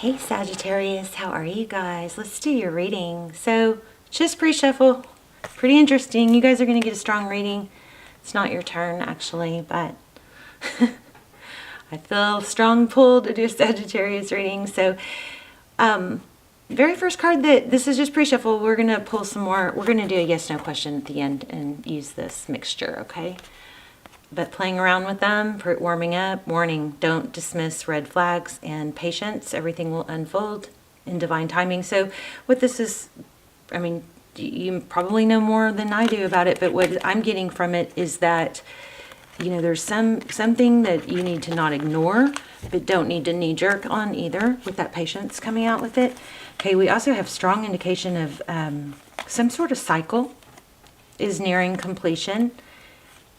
Hey Sagittarius, how are you guys? Let's do your reading. So, just pre-shuffle. Pretty interesting. You guys are going to get a strong reading. It's not your turn, actually, but I feel a strong pull to do a Sagittarius reading. So, very first card this is just pre-shuffle. We're going to pull some more. We're going to do a yes/no question at the end and use this mixture, okay? But playing around with them, warming up, warning, don't dismiss red flags, and patience. Everything will unfold in divine timing. So what this is, I mean, you probably know more than I do about it, but what I'm getting from it is that, you know, there's something that you need to not ignore, but don't need to knee-jerk on either, with that patience coming out with it. Okay, we also have strong indication of some sort of cycle is nearing completion.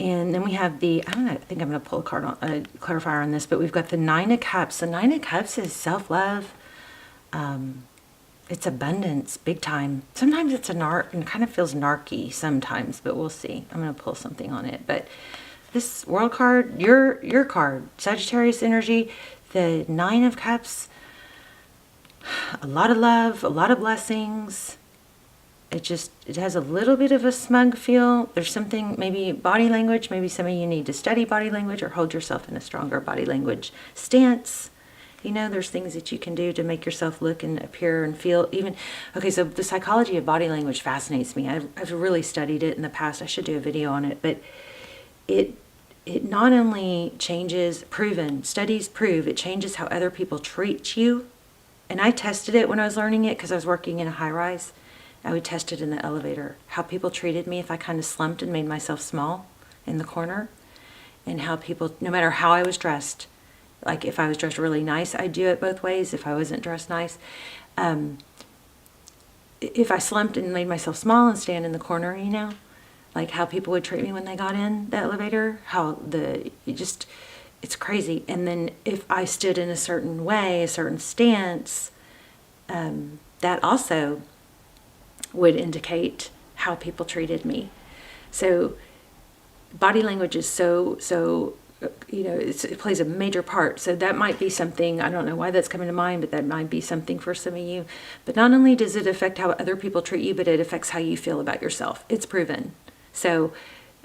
And then we have the, I think I'm going to pull a card on a clarifier on this, but we've got the Nine of Cups. The Nine of Cups is self-love. It's abundance, big time. Sometimes it's and kind of feels narky sometimes, but we'll see. I'm going to pull something on it. But this World card, your card, Sagittarius energy, the Nine of Cups, a lot of love, a lot of blessings. It has a little bit of a smug feel. There's something, maybe body language. Maybe some of you need to study body language or hold yourself in a stronger body language stance. You know, there's things that you can do to make yourself look and appear and feel even. Okay, so the psychology of body language fascinates me. I've really studied it in the past. I should do a video on it. But it not only changes, studies prove it changes how other people treat you. And I tested it when I was learning it because I was working in a high-rise. I would test it in the elevator, how people treated me if I kind of slumped and made myself small in the corner, and how people, no matter how I was dressed, like if I was dressed really nice, I'd do it both ways. If I wasn't dressed nice, if I slumped and made myself small and stand in the corner, you know, like how people would treat me when they got in the elevator, it's crazy. And then if I stood in a certain way, a certain stance, that also would indicate how people treated me. So body language is so you know, it plays a major part. So that might be something, I don't know why that's coming to mind, but that might be something for some of you. But not only does it affect how other people treat you, but it affects how you feel about yourself. It's proven. So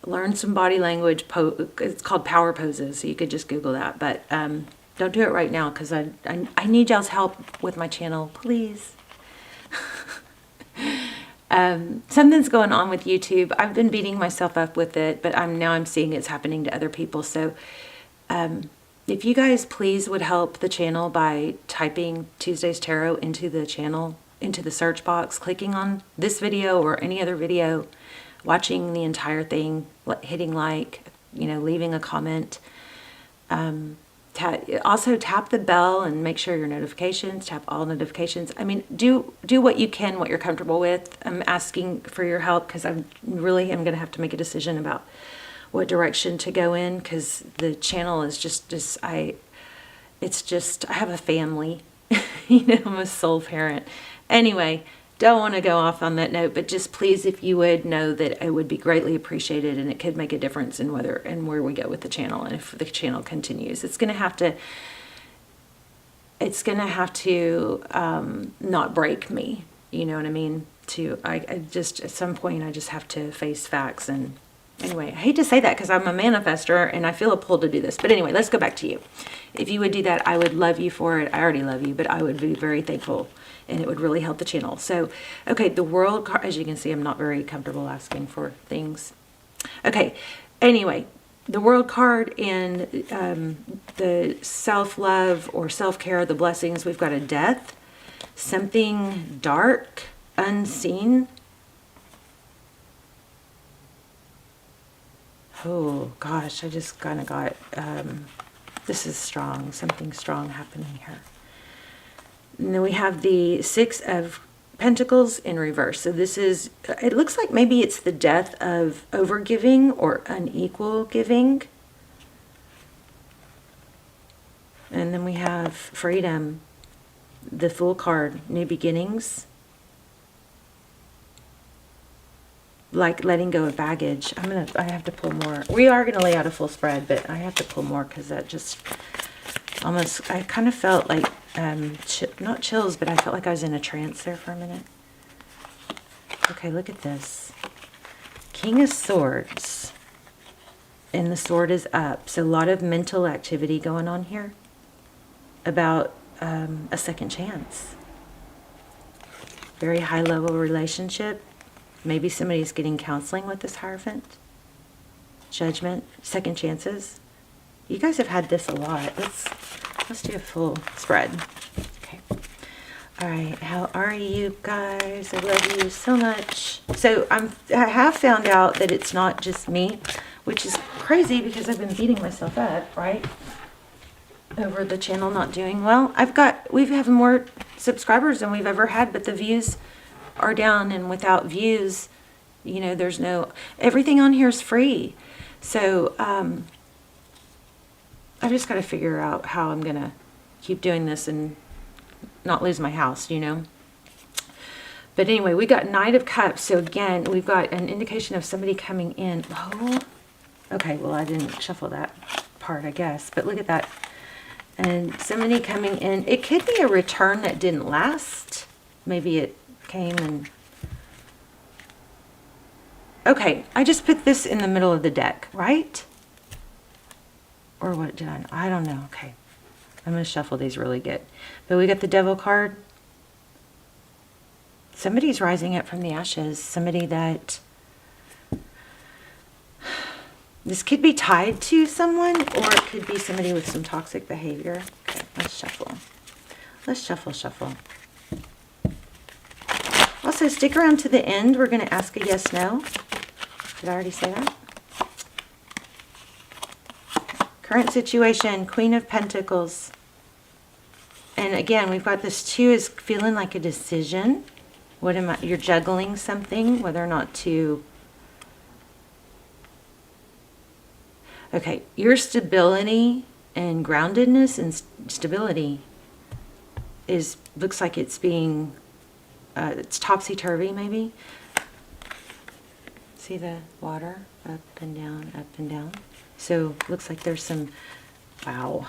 learn some body language. It's called power poses, so you could just Google that. But don't do it right now, because I need y'all's help with my channel, please. Something's going on with YouTube. I've been beating myself up with it, but now I'm seeing it's happening to other people. So if you guys please would help the channel by typing Tuesday's Tarot into the channel, into the search box, clicking on this video or any other video, watching the entire thing, hitting like, you know, leaving a comment. Also tap the bell and make sure your notifications, tap all notifications. I mean, do what you can, what you're comfortable with. I'm asking for your help because I really am going to have to make a decision about what direction to go in, because the channel is I have a family, you know, I'm a sole parent. Anyway, don't want to go off on that note, but just please, if you would, know that it would be greatly appreciated, and it could make a difference in whether and where we go with the channel, and if the channel continues. It's going to have to not break me, you know what I mean? I just, at some point, I just have to face facts. And anyway, I hate to say that because I'm a manifester and I feel a pull to do this. But anyway, let's go back to you. If you would do that, I would love you for it. I already love you, but I would be very thankful, and it would really help the channel. So, okay, the World card, as you can see, I'm not very comfortable asking for things. Okay, anyway, the World card and the self-love or self-care, the blessings, we've got a death, something dark, unseen. Oh, gosh, I just kind of got, this is strong, something strong happening here. And then we have the Six of Pentacles in reverse. So this is, it looks like maybe it's the death of overgiving or unequal giving. And then we have freedom, the Fool card, new beginnings. Like letting go of baggage. I have to pull more. We are going to lay out a full spread, but I have to pull more because that just almost, I kind of felt like not chills, but I felt like I was in a trance there for a minute. Okay, look at this. King of Swords. And the sword is up. So a lot of mental activity going on here about a second chance. Very high level relationship. Maybe somebody's getting counseling with this Hierophant. Judgment, second chances. You guys have had this a lot. Let's do a full spread. Okay. All right. How are you guys? I love you so much. So I have found out that it's not just me, which is crazy because I've been beating myself up, right? Over the channel not doing well. We have more subscribers than we've ever had, but the views are down, and without views, you know, there's no, everything on here is free. So I just got to figure out how I'm going to keep doing this and not lose my house, you know. But anyway, we got Knight of Cups. So again, we've got an indication of somebody coming in. Oh, okay, well, I didn't shuffle that part, I guess. But look at that. And somebody coming in. It could be a return that didn't last. Maybe it came and... Okay, I just put this in the middle of the deck, right? Or what did I don't know. Okay. I'm going to shuffle these really good. But we got the Devil card. Somebody's rising up from the ashes. Somebody that... This could be tied to someone, or it could be somebody with some toxic behavior. Okay, let's shuffle. Let's shuffle. Also, stick around to the end. We're going to ask a yes, no. Did I already say that? Current situation, Queen of Pentacles. And again, we've got this 2 is feeling like a decision. You're juggling something, whether or not to... Okay, your stability and groundedness and stability looks like it's being, it's topsy-turvy maybe. See the water up and down, up and down. So looks like there's some, wow,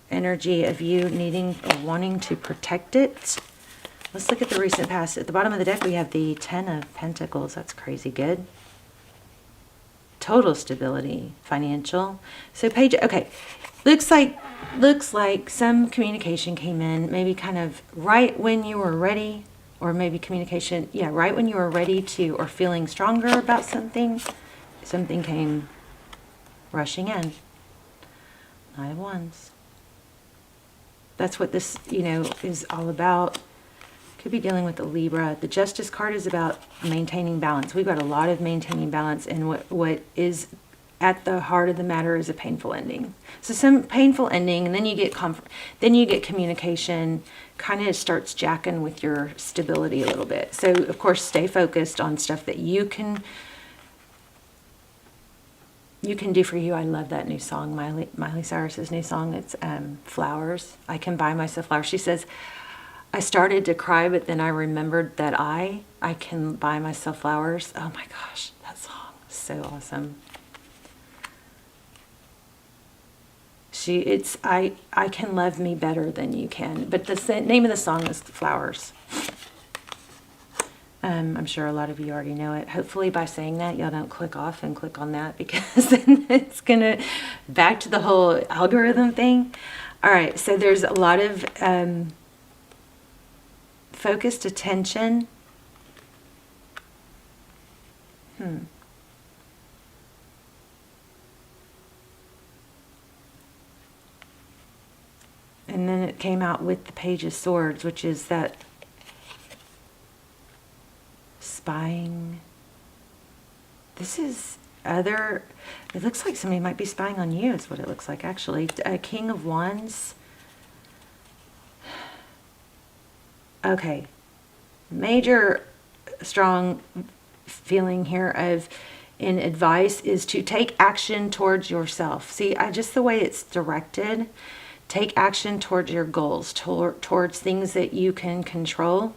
energy of you needing or wanting to protect it. Let's look at the recent past. At the bottom of the deck, we have the 10 of Pentacles. That's crazy good. Total stability, financial. So page, okay, looks like some communication came in, maybe kind of right when you were ready, or maybe communication, yeah, right when you were ready to, or feeling stronger about something, something came rushing in. Knight of Wands. That's what this, you know, is all about. Could be dealing with the Libra. The Justice card is about maintaining balance. We've got a lot of maintaining balance, and what is at the heart of the matter is a painful ending. So some painful ending, and then you get communication, kind of starts jacking with your stability a little bit. So of course, stay focused on stuff that you can do for you. I love that new song, Miley Cyrus's new song. It's Flowers. I Can Buy Myself Flowers. She says, I started to cry, but then I remembered that I can buy myself flowers. Oh my gosh, that song is so awesome. I can love me better than you can. But the name of the song is Flowers. I'm sure a lot of you already know it. Hopefully by saying that, y'all don't click off and click on that, because then it's going to back to the whole algorithm thing. All right, so there's a lot of focused attention. And then it came out with the Page of Swords, which is that spying. This is it looks like somebody might be spying on you, is what it looks like, actually. King of Wands. Okay. Major strong feeling here in advice is to take action towards yourself. See, just the way it's directed, take action towards your goals, towards things that you can control.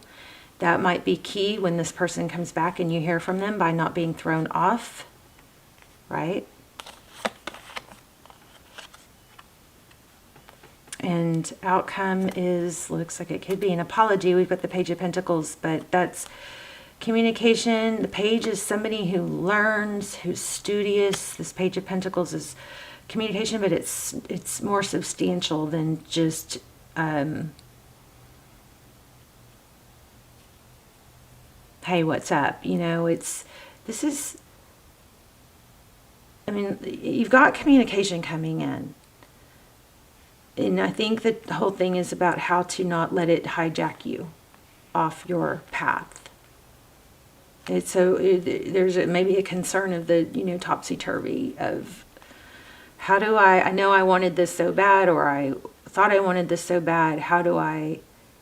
That might be key when this person comes back and you hear from them, by not being thrown off, right? And outcome is, looks like it could be an apology. We've got the Page of Pentacles, but that's communication. The Page is somebody who learns, who's studious. This Page of Pentacles is communication, but it's more substantial than just hey, what's up? You know, this is, I mean, you've got communication coming in. And I think that the whole thing is about how to not let it hijack you off your path. There's maybe a concern of the, you know, topsy-turvy of how do I know I wanted this so bad, or I thought I wanted this so bad.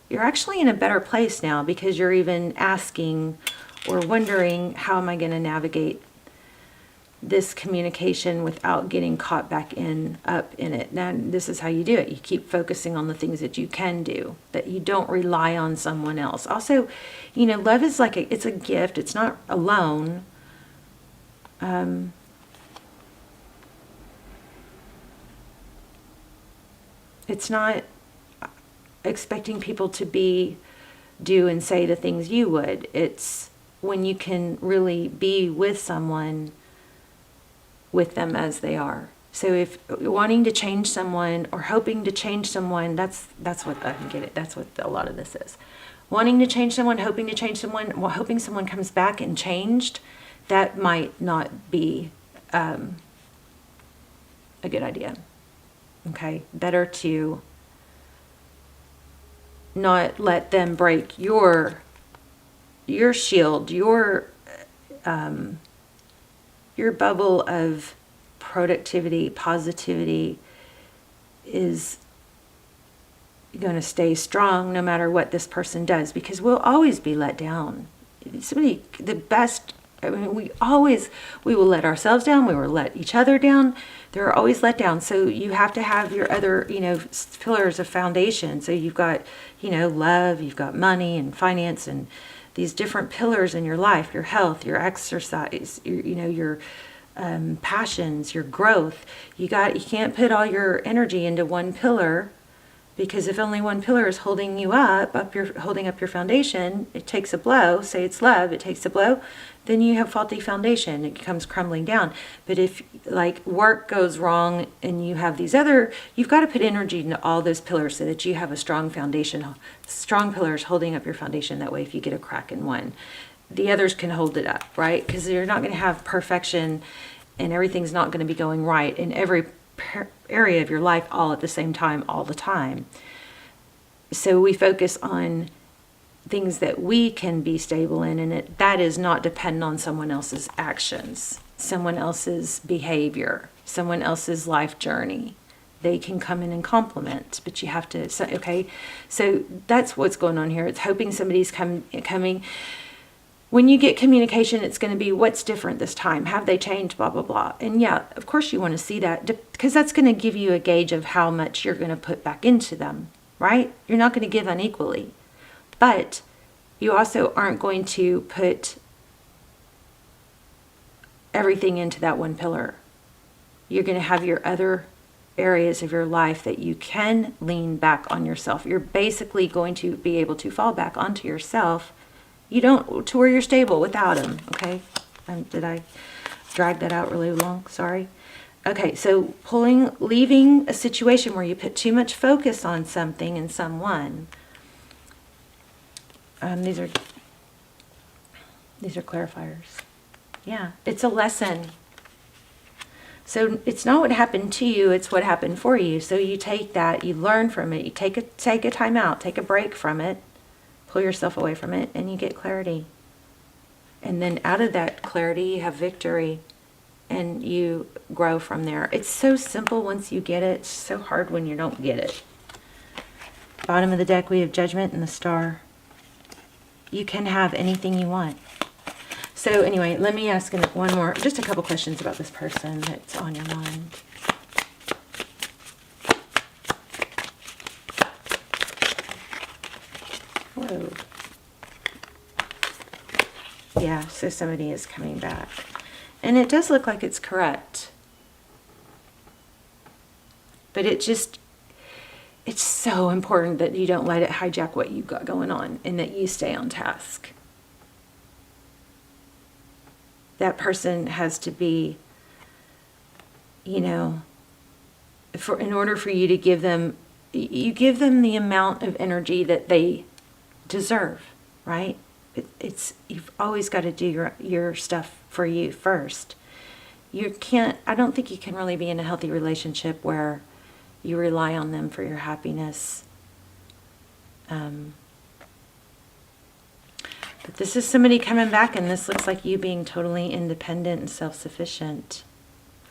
You're actually in a better place now because you're even asking or wondering, how am I going to navigate this communication without getting caught back up in it. Now, this is how you do it. You keep focusing on the things that you can do, that you don't rely on someone else. Also, you know, love is like it's a gift. It's not alone. It's not expecting people to do and say the things you would. It's when you can really be with someone, with them as they are. So if wanting to change someone or hoping to change someone, that's what I can get it. That's what a lot of this is. Wanting to change someone, hoping to change someone, hoping someone comes back and changed, that might not be a good idea. Okay, better to not let them break your shield, your bubble of productivity, positivity is going to stay strong no matter what this person does, because we'll always be let down. We will let ourselves down. We will let each other down. There are always let down. So you have to have your other, you know, pillars of foundation. So you've got, you know, love, you've got money and finance and these different pillars in your life, your health, your exercise, your passions, your growth. You can't put all your energy into one pillar, because if only one pillar is holding you holding up your foundation, it takes a blow. Say it's love, it takes a blow, then you have faulty foundation. It comes crumbling down. But if like work goes wrong and you have you've got to put energy into all those pillars so that you have a strong foundation, strong pillars holding up your foundation. That way, if you get a crack in one, the others can hold it up, right? Because you're not going to have perfection and everything's not going to be going right in every area of your life all at the same time, all the time. So we focus on things that we can be stable in, and that is not dependent on someone else's actions, someone else's behavior, someone else's life journey. They can come in and complement, but you have to, so that's what's going on here. It's hoping somebody's coming. When you get communication, it's going to be, what's different this time? Have they changed? Blah, blah, blah. And yeah, of course you want to see that, because that's going to give you a gauge of how much you're going to put back into them, right? You're not going to give unequally. But you also aren't going to put everything into that one pillar. You're going to have your other areas of your life that you can lean back on yourself. You're basically going to be able to fall back onto yourself. To where you're stable without him, okay? Did I drag that out really long? Sorry. Okay, so leaving a situation where you put too much focus on something and someone. These are clarifiers. Yeah, it's a lesson. So it's not what happened to you, it's what happened for you. So you take that, you learn from it, you take a time out, take a break from it. Pull yourself away from it, and you get clarity. And then out of that clarity, you have victory, and you grow from there. It's so simple once you get it. It's so hard when you don't get it. Bottom of the deck, we have Judgment and the Star. You can have anything you want. So anyway, let me ask one more, just a couple questions about this person that's on your mind. Whoa. Yeah, so somebody is coming back. And it does look like it's correct. But it's so important that you don't let it hijack what you've got going on and that you stay on task. That person has to be, you know, in order for you to give them, you give them the amount of energy that they deserve, right? You've always got to do your stuff for you first. I don't think you can really be in a healthy relationship where you rely on them for your happiness. But this is somebody coming back, and this looks like you being totally independent and self-sufficient.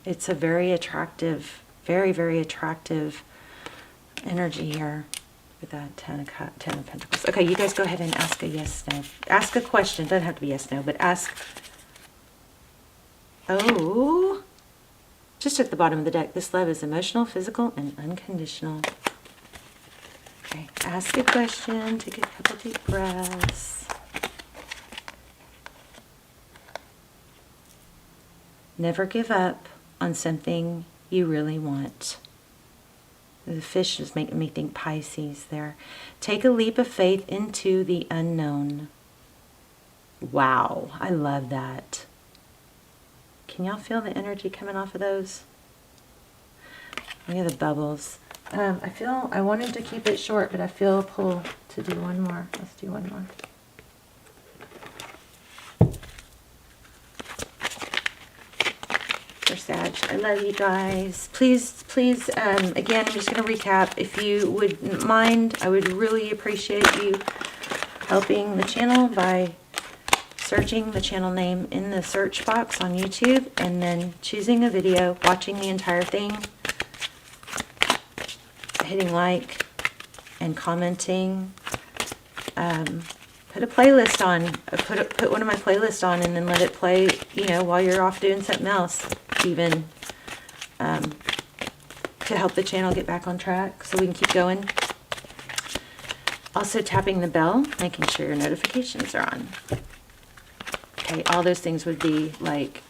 It's a very attractive, very, very attractive energy here with that Ten of Pentacles. Okay, you guys go ahead and ask a yes, no. Ask a question. Doesn't have to be yes, no, but ask. Oh, just at the bottom of the deck. This love is emotional, physical, and unconditional. Okay, ask a question. Take a couple deep breaths. Never give up on something you really want. The fish is making me think Pisces there. Take a leap of faith into the unknown. Wow, I love that. Can y'all feel the energy coming off of those? Look at the bubbles. I wanted to keep it short, but I feel a pull to do one more. Let's do one more. For Sag. I love you guys. Please, again, I'm just going to recap. If you wouldn't mind, I would really appreciate you helping the channel by searching the channel name in the search box on YouTube and then choosing a video, watching the entire thing, hitting like and commenting. Put a playlist on, put one of my playlists on and then let it play, you know, while you're off doing something else, even to help the channel get back on track so we can keep going. Also tapping the bell, making sure your notifications are on. Okay, all those things would be like,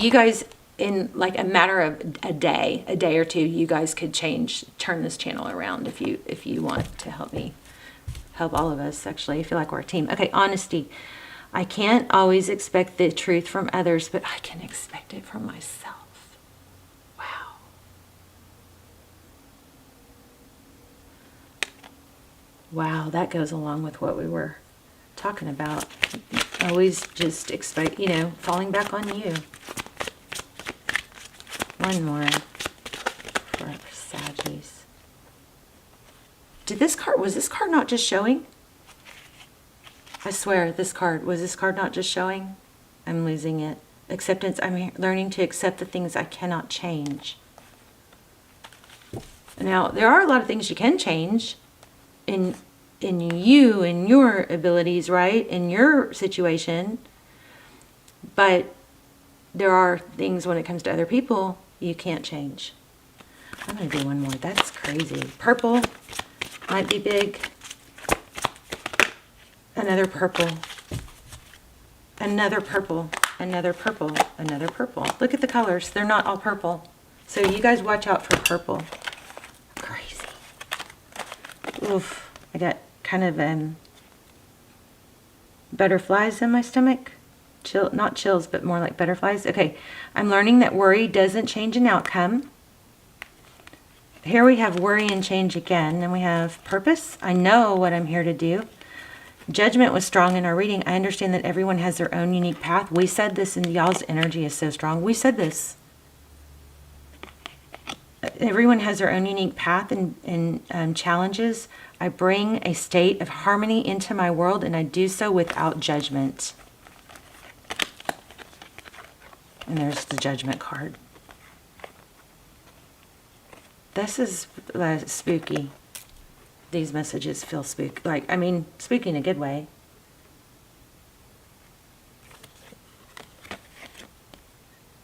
you guys, in like a matter of a day or two, you guys could turn this channel around if you want to help me. Help all of us, actually. I feel like we're a team. Okay, honesty. I can't always expect the truth from others, but I can expect it from myself. Wow. Wow, that goes along with what we were talking about. Always just expect, you know, falling back on you. One more for Saggies. Was this card not just showing? I swear, was this card not just showing? I'm losing it. Acceptance, I'm learning to accept the things I cannot change. Now, there are a lot of things you can change in you and your abilities, right? In your situation. But there are things when it comes to other people you can't change. I'm going to do one more. That's crazy. Purple might be big. Another purple. Another purple. Another purple. Another purple. Look at the colors. They're not all purple. So you guys watch out for purple. Crazy. Oof. I got kind of butterflies in my stomach. Not chills, but more like butterflies. Okay. I'm learning that worry doesn't change an outcome. Here we have worry and change again. Then we have purpose. I know what I'm here to do. Judgment was strong in our reading. I understand that everyone has their own unique path. We said this, and y'all's energy is so strong. We said this. Everyone has their own unique path and challenges. I bring a state of harmony into my world, and I do so without judgment. And there's the Judgment card. This is spooky. These messages feel spooky. Like, I mean, spooky in a good way.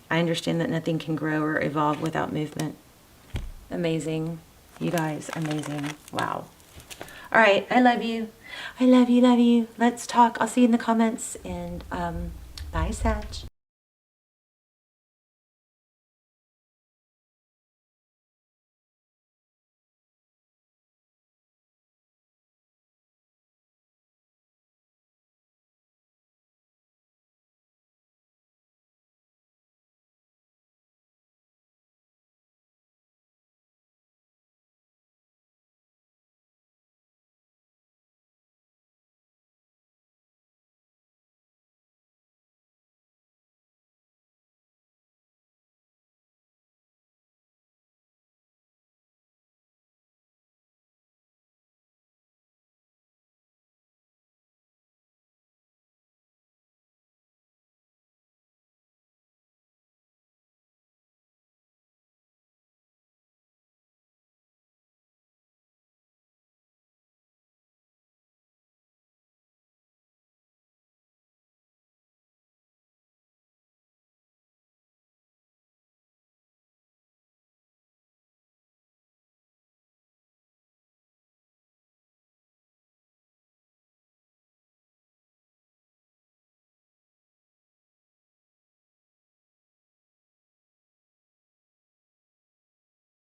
I understand that nothing can grow or evolve without movement. Amazing. You guys, amazing. Wow. All right, I love you. I love you, love you. Let's talk. I'll see you in the comments. And bye, Sag.